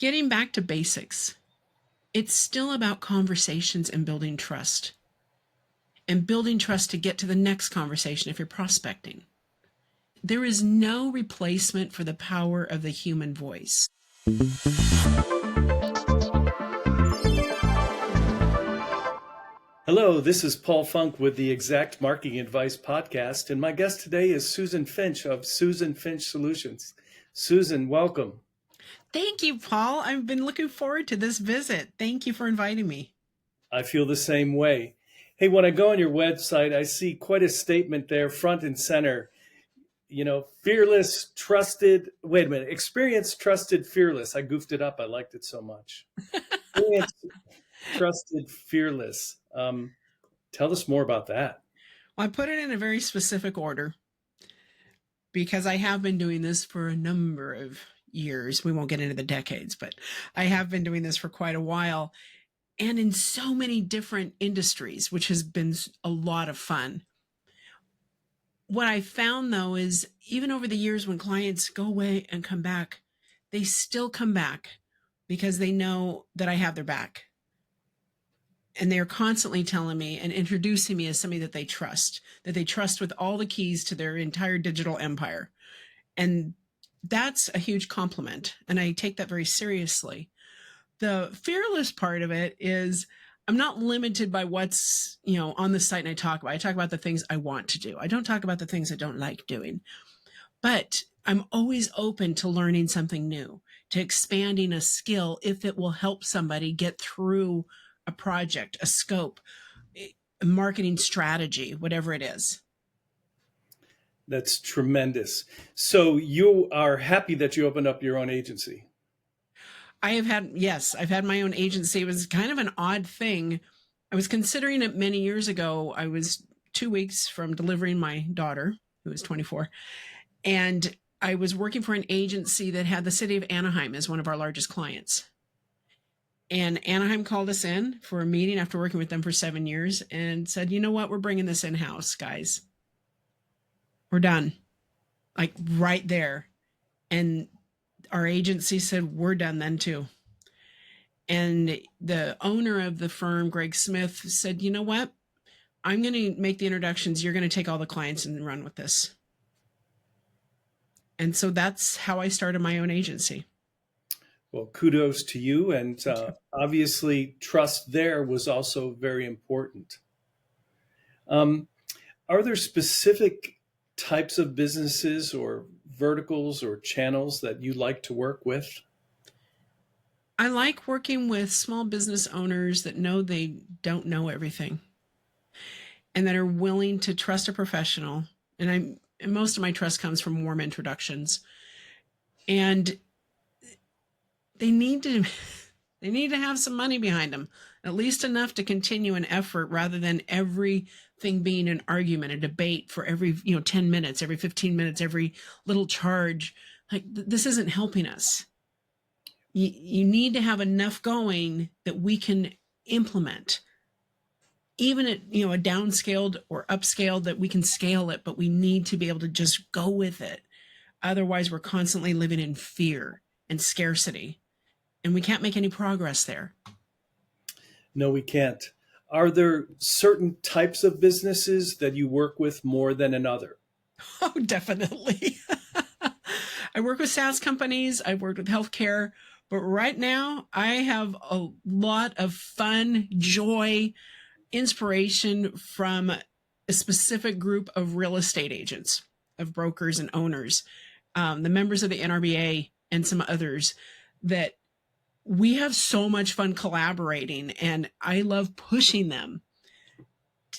Getting back to basics, it's still about conversations and building trust. And building trust to get to the next conversation if you're prospecting. There is no replacement for the power of the human voice. Hello, this is Paul Funk with the Exact Marketing Advice Podcast, and my guest today is Susan Finch of Susan Finch Solutions. Susan, welcome. Thank you, Paul. I've been looking forward to this visit. Thank you for inviting me. I feel the same way. Hey, when I go on your website, I see quite a statement there, front and center. Fearless, trusted, wait a minute, experienced, trusted, fearless. I goofed it up. I liked it so much. Experienced, trusted, fearless. Tell us more about that. Well, I put it in a very specific order because I have been doing this for a number of years. We won't get into the decades, but I have been doing this for quite a while and in so many different industries, which has been a lot of fun. What I found though is even over the years when clients go away and come back, they still come back because they know that I have their back. And they're constantly telling me and introducing me as somebody that they trust with all the keys to their entire digital empire. And that's a huge compliment. And I take that very seriously. The fearless part of it is I'm not limited by what's, on the site and I talk about the things I want to do. I don't talk about the things I don't like doing, but I'm always open to learning something new, to expanding a skill if it will help somebody get through a project, a scope, a marketing strategy, whatever it is. That's tremendous. So you are happy that you opened up your own agency? I've had my own agency. It was kind of an odd thing. I was considering it many years ago. I was 2 weeks from delivering my daughter, who was 24, and I was working for an agency that had the city of Anaheim as one of our largest clients. And Anaheim called us in for a meeting after working with them for 7 years and said, you know what, we're bringing this in-house, guys. We're done. Like right there. And our agency said, we're done then too. And the owner of the firm, Greg Smith, said, you know what, I'm going to make the introductions. You're going to take all the clients and run with this. And so that's how I started my own agency. Well, kudos to you. And obviously, trust there was also very important. Are there specific types of businesses or verticals or channels that you like to work with? I like working with small business owners that know they don't know everything and that are willing to trust a professional. And most of my trust comes from warm introductions. And they need to have some money behind them, at least enough to continue an effort rather than everything being an argument, a debate for every 10 minutes, every 15 minutes, every little charge. Like this isn't helping us. You need to have enough going that we can implement, even at a downscaled or upscaled, that we can scale it, but we need to be able to just go with it. Otherwise, we're constantly living in fear and scarcity. And we can't make any progress there. No, we can't. Are there certain types of businesses that you work with more than another? Oh, definitely. I work with SaaS companies. I've worked with healthcare. But right now, I have a lot of fun, joy, inspiration from a specific group of real estate agents, of brokers and owners, the members of the NRBA and some others that we have so much fun collaborating, and I love pushing them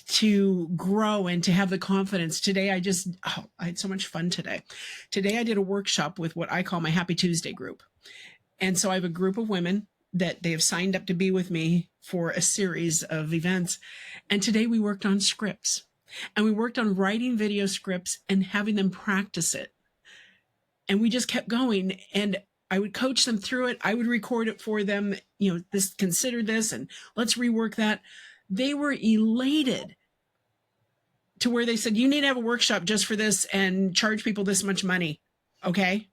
to grow and to have the confidence. Today, I had so much fun today. Today, I did a workshop with what I call my Happy Tuesday group. And so I have a group of women that they have signed up to be with me for a series of events. And today we worked on scripts, and we worked on writing video scripts and having them practice it. And we just kept going, and I would coach them through it. I would record it for them. Consider this and let's rework that. They were elated to where they said, you need to have a workshop just for this and charge people this much money. Okay.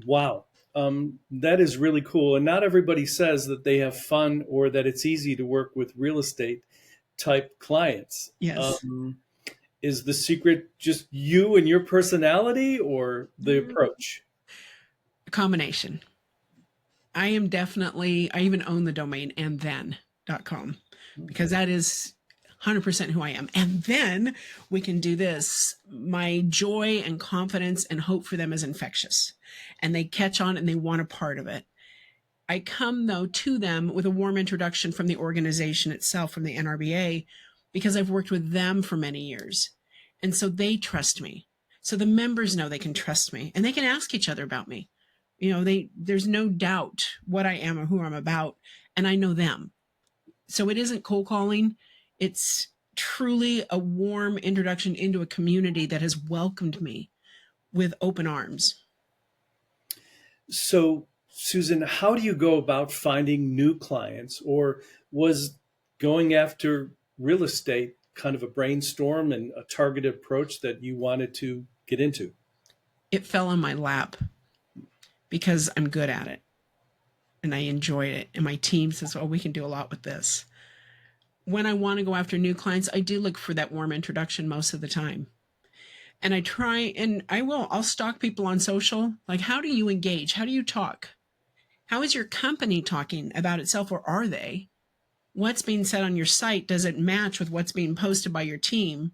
Wow. That is really cool. And not everybody says that they have fun or that it's easy to work with real estate type clients. Yes. Is the secret just you and your personality or the approach? A combination. I am definitely, I even own the domain andthen.com because that is 100% who I am. And then we can do this. My joy and confidence and hope for them is infectious, and they catch on and they want a part of it. I come, though, to them with a warm introduction from the organization itself, from the NRBA, because I've worked with them for many years. And so they trust me. So the members know they can trust me and they can ask each other about me. There's no doubt what I am or who I'm about, and I know them. So it isn't cold calling. It's truly a warm introduction into a community that has welcomed me with open arms. So, Susan, how do you go about finding new clients? Or was going after real estate kind of a brainstorm and a targeted approach that you wanted to get into? It fell in my lap because I'm good at it and I enjoy it. And my team says, oh, we can do a lot with this. When I want to go after new clients, I do look for that warm introduction most of the time. And I try, and I'll stalk people on social. Like, how do you engage? How do you talk? How is your company talking about itself, or are they? What's being said on your site? Does it match with what's being posted by your team?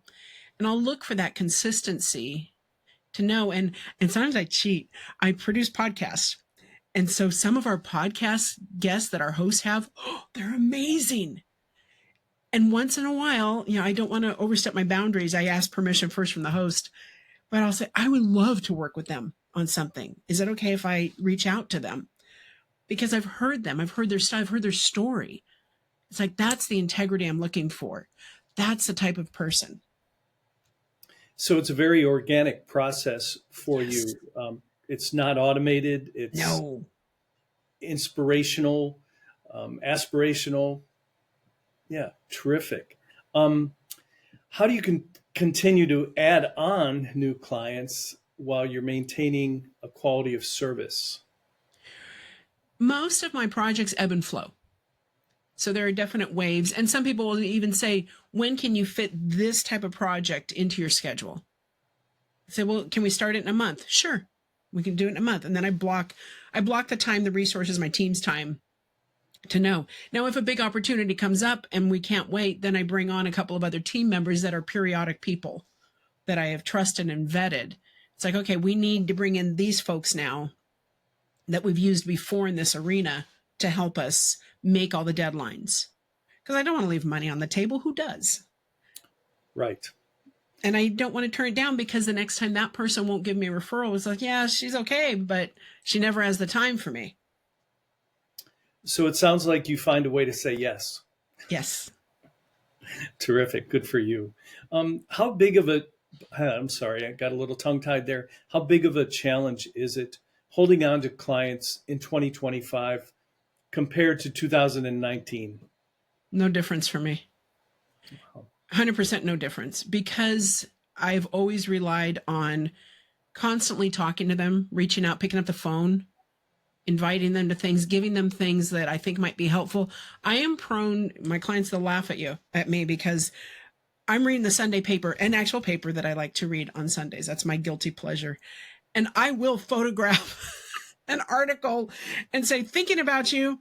And I'll look for that consistency to know. And sometimes I cheat. I produce podcasts. And so some of our podcast guests that our hosts have, they're amazing. And once in a while, I don't want to overstep my boundaries. I ask permission first from the host, but I'll say, I would love to work with them on something. Is it okay if I reach out to them? Because I've heard them, I've heard their style, I've heard their story. It's like, that's the integrity I'm looking for. That's the type of person. So it's a very organic process for Yes. you. It's not automated. It's No. inspirational, aspirational. Yeah, terrific. How do you continue to add on new clients while you're maintaining a quality of service? Most of my projects ebb and flow. So there are definite waves. And some people will even say, when can you fit this type of project into your schedule? I say, well, can we start it in a month? Sure. We can do it in a month. And then I block the time, the resources, my team's time to know. Now, if a big opportunity comes up and we can't wait, then I bring on a couple of other team members that are periodic people that I have trusted and vetted. It's like, okay, we need to bring in these folks now that we've used before in this arena to help us make all the deadlines. Because I don't want to leave money on the table. Who does? Right. And I don't want to turn it down because the next time that person won't give me a referral, it's like, yeah, she's okay, but she never has the time for me. So it sounds like you find a way to say yes. Yes. Terrific. Good for you. How big of a, I'm sorry, I got a little tongue tied there. How big of a challenge is it holding on to clients in 2025 compared to 2019? No difference for me. 100% no difference, because I've always relied on constantly talking to them, reaching out, picking up the phone, inviting them to things, giving them things that I think might be helpful. I am prone, my clients, they'll laugh at me because I'm reading the Sunday paper, an actual paper that I like to read on Sundays. That's my guilty pleasure. And I will photograph an article and say, thinking about you.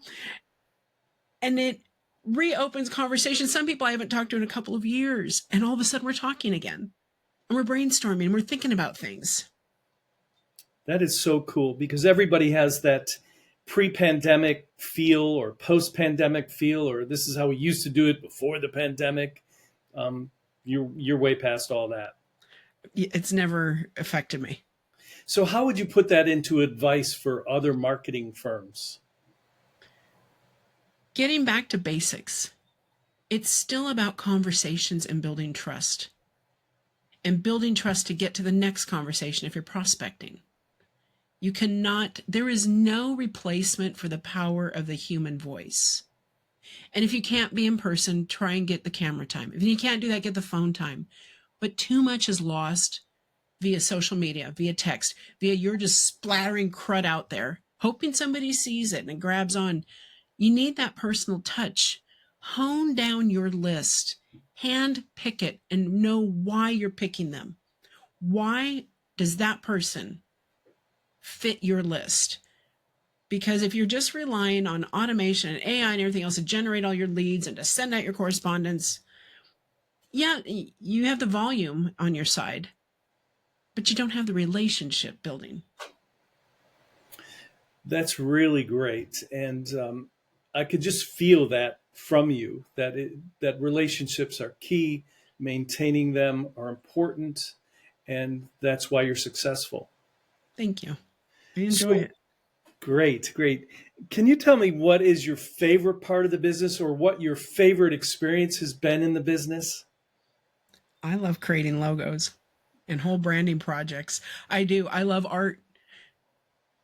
And it reopens conversation. Some people I haven't talked to in a couple of years, and all of a sudden we're talking again and we're brainstorming and we're thinking about things. That is so cool because everybody has that pre-pandemic feel or post-pandemic feel, or this is how we used to do it before the pandemic. You're way past all that. It's never affected me. So how would you put that into advice for other marketing firms? Getting back to basics. It's still about conversations and building trust. And building trust to get to the next conversation if you're prospecting. There is no replacement for the power of the human voice. And if you can't be in person, try and get the camera time. If you can't do that, get the phone time. But too much is lost via social media, via text, via you're just splattering crud out there hoping somebody sees it and grabs on. You need that personal touch. Hone down your list, hand pick it, and know why you're picking them. Why does that person fit your list? Because if you're just relying on automation and AI and everything else to generate all your leads and to send out your correspondence, yeah, you have the volume on your side, but you don't have the relationship building. That's really great, and I could just feel that from you that that relationships are key, maintaining them are important, and that's why you're successful. Thank you. I enjoy So it. great, great. Can you tell me what is your favorite part of the business, or what your favorite experience has been in the business? I love creating logos and whole branding projects. I do. I love art.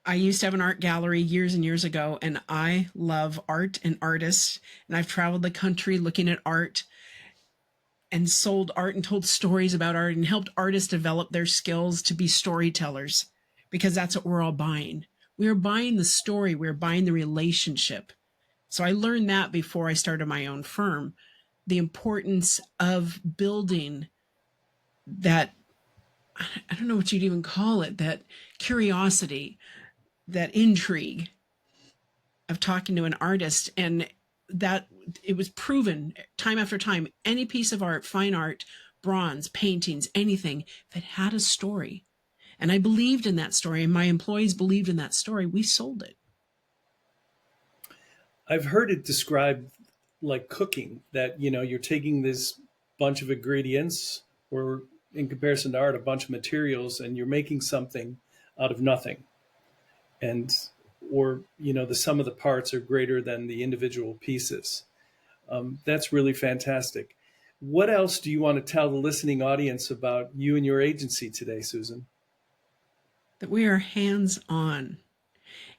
I used to have an art gallery years and years ago, and I love art and artists. And I've traveled the country looking at art and sold art and told stories about art and helped artists develop their skills to be storytellers, because that's what we're all buying. We're buying the story, we're buying the relationship. So I learned that before I started my own firm, the importance of building that, I don't know what you'd even call it, that curiosity, that intrigue of talking to an artist. And that it was proven time after time, any piece of art, fine art, bronze, paintings, anything that had a story. And I believed in that story, and my employees believed in that story. We sold it. I've heard it described like cooking, that you're taking this bunch of ingredients, or in comparison to art, a bunch of materials, and you're making something out of nothing. And or the sum of the parts are greater than the individual pieces. That's really fantastic. What else do you want to tell the listening audience about you and your agency today, Susan? That we are hands on.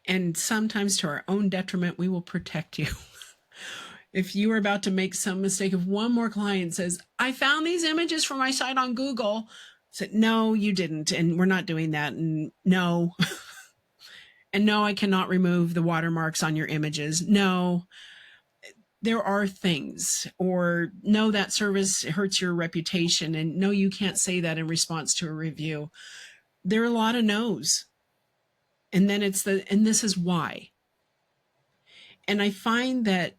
And sometimes to our own detriment, we will protect you. If you are about to make some mistake, if one more client says, I found these images for my site on Google, said, no, you didn't. And we're not doing that. And no. And no, I cannot remove the watermarks on your images. No, there are things. Or no, that service hurts your reputation. And no, you can't say that in response to a review. There are a lot of no's. And then and this is why. And I find that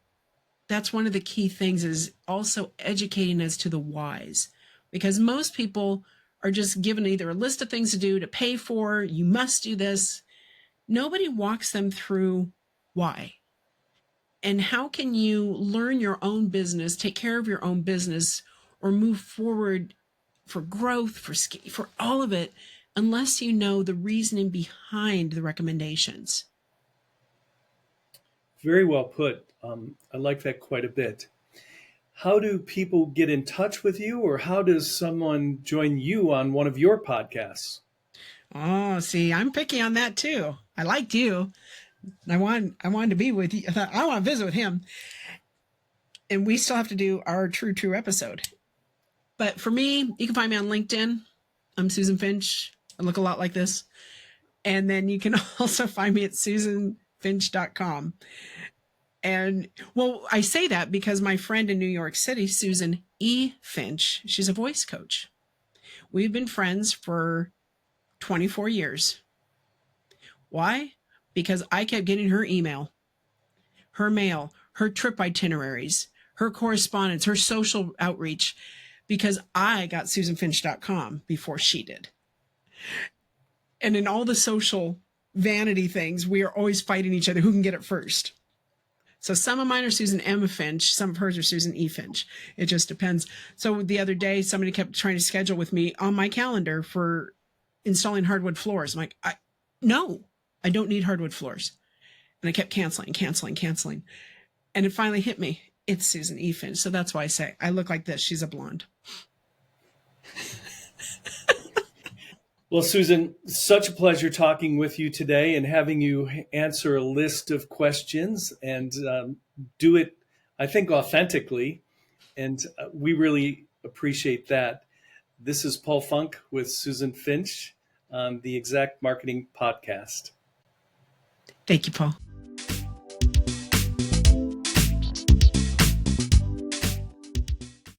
that's one of the key things, is also educating as to the whys, because most people are just given either a list of things to do, to pay for, you must do this. Nobody walks them through why. And how can you learn your own business, take care of your own business, or move forward for growth, for all of it, unless you know the reasoning behind the recommendations? Very well put. I like that quite a bit. How do people get in touch with you, or how does someone join you on one of your podcasts? Oh, see, I'm picky on that too. I liked you. I wanted to be with you. I thought I want to visit with him. And we still have to do our true episode. But for me, you can find me on LinkedIn. I'm Susan Finch. I look a lot like this. And then you can also find me at susanfinch.com. And well, I say that because my friend in New York City, Susan E. Finch, she's a voice coach. We've been friends for 24 years. Why? Because I kept getting her email, her mail, her trip itineraries, her correspondence, her social outreach, because I got SusanFinch.com before she did. And in all the social vanity things, we are always fighting each other who can get it first. So some of mine are Susan M. Finch, some of hers are Susan E. Finch. It just depends. So the other day, somebody kept trying to schedule with me on my calendar for installing hardwood floors. I'm like, no, I don't need hardwood floors. And I kept canceling. And it finally hit me. It's Susan E. Finch. So that's why I say I look like this. She's a blonde. Well, Susan, such a pleasure talking with you today and having you answer a list of questions and do it, I think, authentically. And we really appreciate that. This is Paul Funk with Susan Finch on the Exact Marketing Podcast. Thank you, Paul.